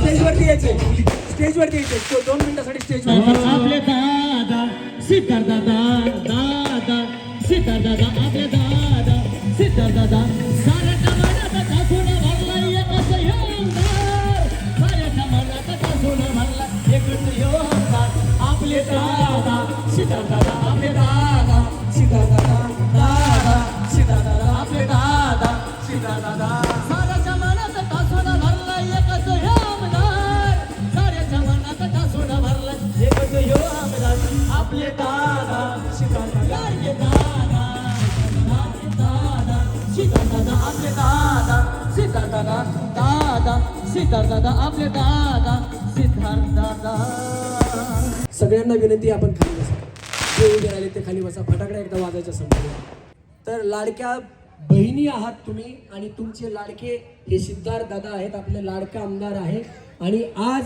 स्टेजवरती यायचे, स्टेजवरती यायचे 2 मिनिटासाठी स्टेजवर. आपले दादा सिद्धार्थ दादा सिद्धार्थ दादा आपले दादा सिद्धार्थ दादा साऱ्या मनात टाकून भरला एकच योगदार, साऱ्या मनात टाकून भरला एकच योगदार. आपले दादा सिद्धार्थ दादा आपले दादा सिद्धार्थ दादा सिद्धार्थ दादा आपले दादा सिद्धार्थ दादा साऱ्या मनात टाकून भरला एकच योगदार, साऱ्या मनात टाकून भरला एकच योगदार. आपले दादा सिद्धार्थ दादा सिद्धार्थ दादा आपले दादा सिद्धार्थ दादा सिद्धार्थ दादा आपले दादा सिद्धार्थ दादा. सगळ्यांना विनंती आपण खाली बसा, जे उभे राहिले ते खाली बसा. फटाकडा एकदा वाजायचा संपला. तर लाडक्या बहिणी आहात तुम्ही आणि तुमचे लाडके हे सिद्धार्थ दादा आहेत, आपले लाडका आमदार आहे. आणि आज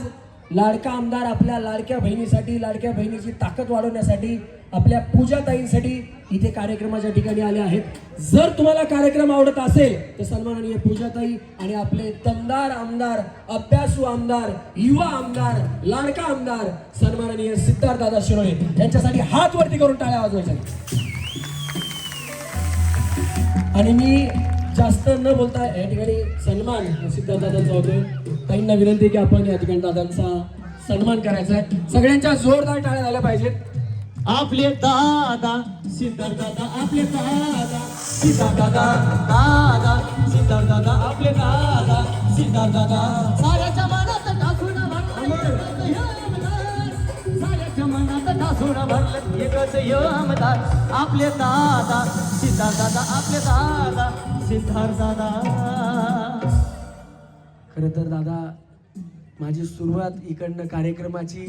लाडका आमदार आपल्या लाडक्या बहिणीसाठी, लाडक्या बहिणीची ताकद वाढवण्यासाठी, आपल्या पूजाताईंसाठी इथे कार्यक्रमाच्या ठिकाणी आले आहेत. जर तुम्हाला कार्यक्रम आवडत असेल तर सन्माननीय पूजाताई आणि आपले दमदार आमदार, अभ्यासू आमदार, युवा आमदार, लाडका आमदार सन्माननीय सिद्धार्थ दादा शिरोळे यांच्यासाठी हात वरती करून टाळ्या वाजवायच्या. आणि मी जास्त न बोलता या ठिकाणी सन्मान सिद्धार्थ दादांचा होतोय. ताईंना विनंती की आपण या ठिकाणी दादांचा सन्मान करायचा आहे. सगळ्यांच्या जोरदार टाळ्या झाल्या पाहिजेत. आपले दादा सिद्धार्थ दादा आपले दादा सिद्धार्थ दादा सिद्धार्थ दादा आपले दादा सिद्धार्थ दादा साऱ्याच्या मनात टाकून साऱ्याच्या मनात टाकून भरलं एकच योगदार. आपले दादा सिद्धार्थ दादा आपले दादा सिद्धार्थ दादा. खरं तर दादा माझी सुरुवात इकडनं कार्यक्रमाची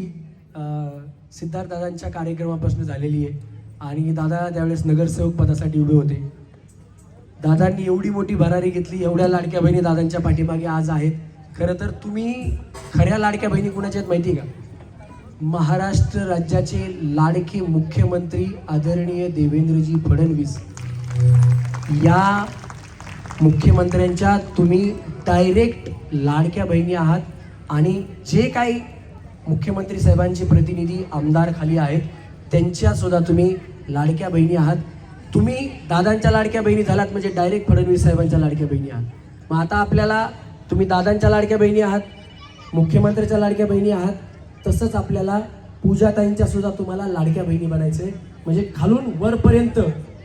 सिद्धार्थ दादांच्या कार्यक्रमापासून झालेली आहे. आणि दादा त्यावेळेस नगरसेवक पदासाठी उभे होते. दादांनी एवढी मोठी भरारी घेतली, एवढ्या लाडक्या बहिणी दादांच्या पाठीमागे आज आहेत. खरं तर तुम्ही खऱ्या लाडक्या बहिणी कुणाच्या आहेत माहिती आहे का? महाराष्ट्र राज्याचे लाडके मुख्यमंत्री आदरणीय देवेंद्रजी फडणवीस या मुख्यमंत्र्यांच्या तुम्ही डायरेक्ट लाडक्या बहिणी आहात. आणि जे काही मुख्यमंत्री साहेबांचे प्रतिनिधी आमदार खाली आहेत त्यांच्या सुद्धा तुम्ही लाडक्या बहिणी आहात. तुम्ही दादांच्या लाडक्या बहिणी झालात म्हणजे डायरेक्ट फडणवीस साहेबांच्या लाडक्या बहिणी आहात. मग आता आपल्याला तुम्ही दादांच्या लाडक्या बहिणी आहात, मुख्यमंत्र्याच्या लाडक्या बहिणी आहात, तसंच आपल्याला पूजाताईंच्या सुद्धा तुम्हाला लाडक्या बहिणी बनायचं आहे. म्हणजे खालून वरपर्यंत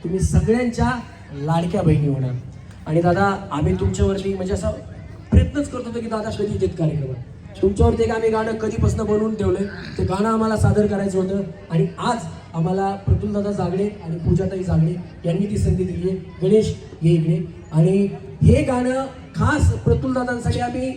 तुम्ही सगळ्यांच्या लाडक्या बहिणी होणार. आणि दादा आम्ही तुमच्यावरती म्हणजे असा प्रयत्नच करत होतो की दादा कधी येत कार्यक्रमात तुमच्यावरती एक आम्ही गाणं कधीपासून बनवून ठेवलंय. ते गाणं आम्हाला सादर करायचं होतं आणि आज आम्हाला प्रफुल्लदादा जागडे आणि पूजाताई जागडे यांनी ती संधी दिली आहे. गणेश ये इकडे. आणि हे गाणं खास प्रफुल्लदादांसाठी आम्ही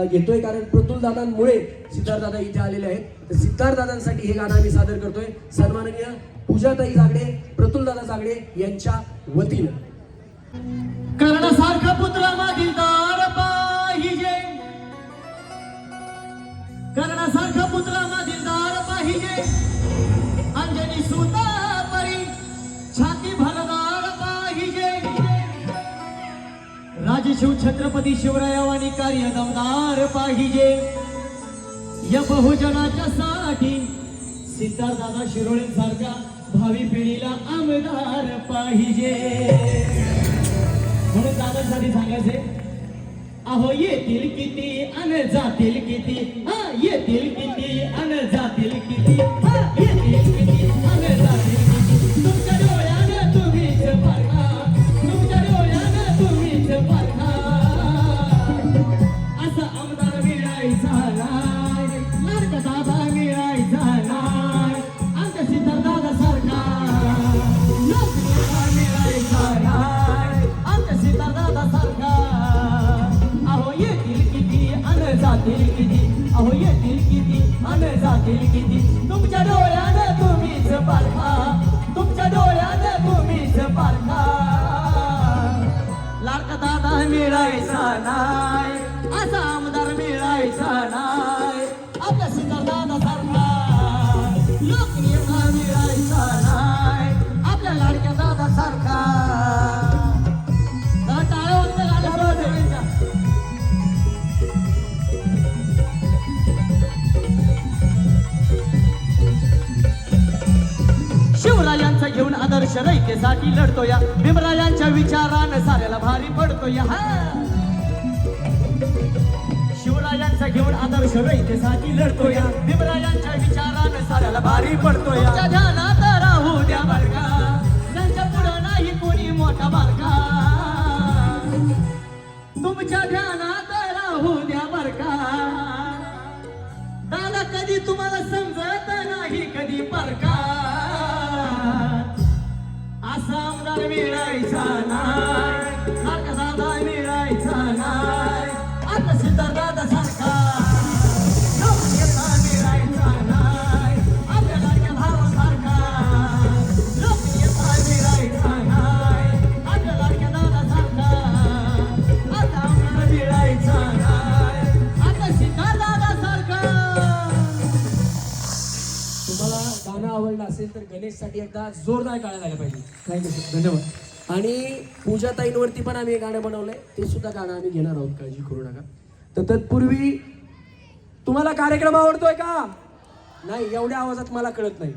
घेतोय कारण प्रफुल्लदादांमुळे सिद्धार्थदादा इथे आलेले आहेत. तर सिद्धार्थदादांसाठी हे गाणं आम्ही सादर करतोय सन्माननीय पूजाताई जागडे, प्रफुल्लदादा जागडे यांच्या वतीनं. कर्णासारखा पुत्र मागील दार पाहिजे, कर्णासारखा पुत्र मागील दार पाहिजे, अंजनी सुता परी छाती भरदार पाहिजे, राजशिव छत्रपती शिवरायावानी कार्य दमदार पाहिजे. या बहुजनाच्या साठी सिद्धार्थदादा शिरोळे सारख्या भावी पिढीला आमदार पाहिजे. म्हणून दादांसाठी सांगायचे, अहो येतील किती अन जातील किती, येतील किती अन जातील किती, येतील किती अन जातील किती. तुमच्या डोळ्यानं तुम्हीच पारखा, तुमच्या डोळ्यानं तुम्हीच पारखा. असा आमदार मिळायचा नाही, लाडका दादा मिळायचा नाही, आमच्या सिद्धार्थदादा सारखा नोकरीला मिळायचा नाही, आमच्या सिद्धार्थदादा सारखा. अहो येतील किती अन जातील किती, अहो येतील किती अन जातील किती. तुमच्या डोळ्यानं तुम्हीच पारखा, तुमच्या डोळ्यानं तुम्हीच पारखा. लाडका दादा मिळायचा नाही, असा आमदार मिळायचा नाही, आपल्या सिद्धार्थदादा सारखा लोकनेता मिळायचा नाही, आपल्या लाडक्या दादा सारखा. टाळ्या रयतेसाठी लढतो या भीमरायांच्या विचारानं साऱ्याला भारी पडतो या शिवरायांचा घेऊन आदर्श रयतेसाठी लढतो या भीमरायांच्या विचारानं साऱ्याला भारी पडतो या तुमच्या ध्यानात राहू द्या बरका त्यांच्या पुढं नाही कोणी मोठा बारका तुमच्या ध्यानात राहू द्या बरका दादा कधी तुम्हाला समजत नाही कधी परका असा आमदार मिळायचा नाही सारखा दादा मिळायचा नाही आता सिद्धार्थ दादा सारखा मिळायचा नाही आपल्या लाडक्या भावासारखा लोकनेता मिळायचा नाही आपल्या लाडक्या दादा सारखा आता आमदार मिळायचा नाही आता सिद्धार्थ दादा सारखा तुम्हाला गाणं आवडलं असेल तर गणेशसाठी एकदा जोरदार टाळ्या झाल्या पाहिजे. थँक्यू सर, धन्यवाद. आणि पूजाताईंवरती पण आम्ही एक गाणं बनवलंय, ते सुद्धा गाणं आम्ही घेणार आहोत, काळजी करू नका. तर तत्पूर्वी तुम्हाला कार्यक्रम आवडतोय का? नाही, एवढ्या आवाजात मला कळत नाही.